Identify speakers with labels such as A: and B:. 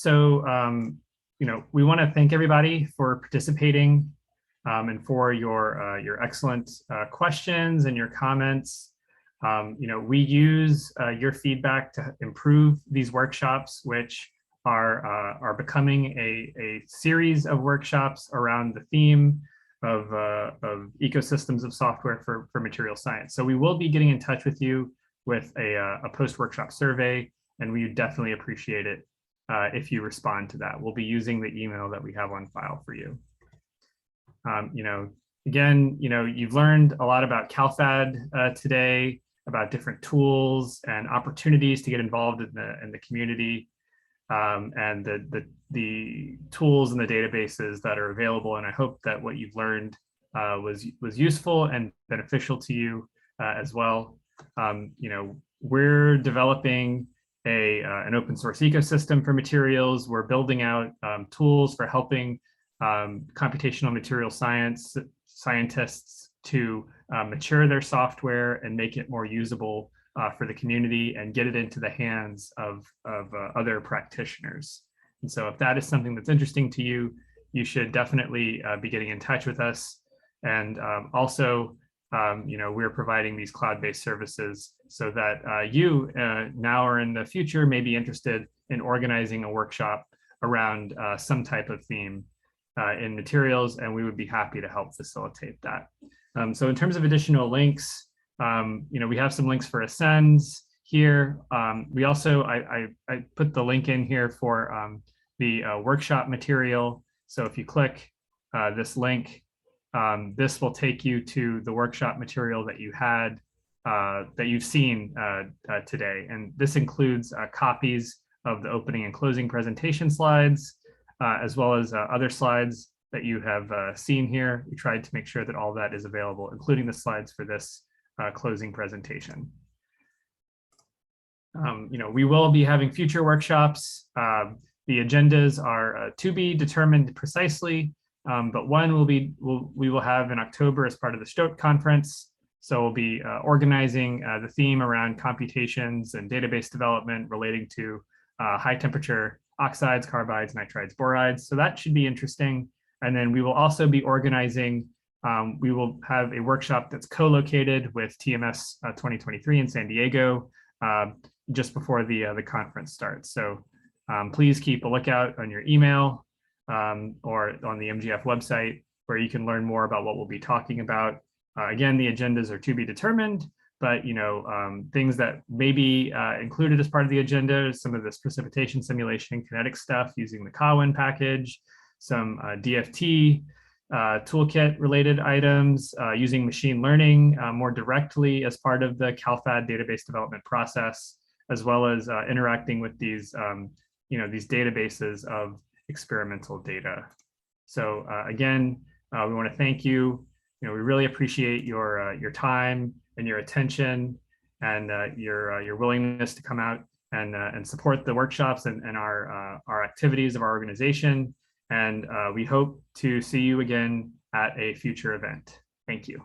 A: We want to thank everybody for participating and for your excellent questions and your comments. We use your feedback to improve these workshops, which are becoming a series of workshops around the theme of ecosystems of software for material science. So we will be getting in touch with you with a post-workshop survey, and we definitely appreciate it if you respond to that. We'll be using the email that we have on file for you. Again, you've learned a lot about CalFAD today, about different tools and opportunities to get involved in the community, and the tools and the databases that are available. And I hope that what you've learned was useful and beneficial to you as well. We're developing an open source ecosystem for materials. We're building out tools for helping computational material scientists to mature their software and make it more usable for the community and get it into the hands of other practitioners. And so if that is something that's interesting to you, you should definitely be getting in touch with us. And also, we're providing these cloud-based services so that you now or in the future may be interested in organizing a workshop around some type of theme in materials, and we would be happy to help facilitate that. So in terms of additional links, we have some links for Ascends here. We also, I put the link in here for the workshop material. So if you click this link, this will take you to the workshop material that you had, that you've seen today. And this includes copies of the opening and closing presentation slides, as well as other slides that you have seen here. We tried to make sure that all that is available, including the slides for this closing presentation. We will be having future workshops. The agendas are to be determined precisely, but one we will have in October as part of the Stoke conference. So we'll be organizing the theme around computations and database development relating to high temperature oxides, carbides, nitrides, borides. So that should be interesting. And then we will also be organizing, we will have a workshop that's co-located with TMS 2023 in San Diego just before the conference starts. So please keep a lookout on your email or on the MGF website, where you can learn more about what we'll be talking about. Again, the agendas are to be determined, but things that may be included as part of the agenda, some of this precipitation simulation kinetic stuff using the Kawin package, some DFT toolkit related items, using machine learning more directly as part of the CalFAD database development process, as well as interacting with these databases of experimental data. So again, we want to thank you. We really appreciate your time and your attention and your willingness to come out and support the workshops and our activities of our organization. And we hope to see you again at a future event. Thank you.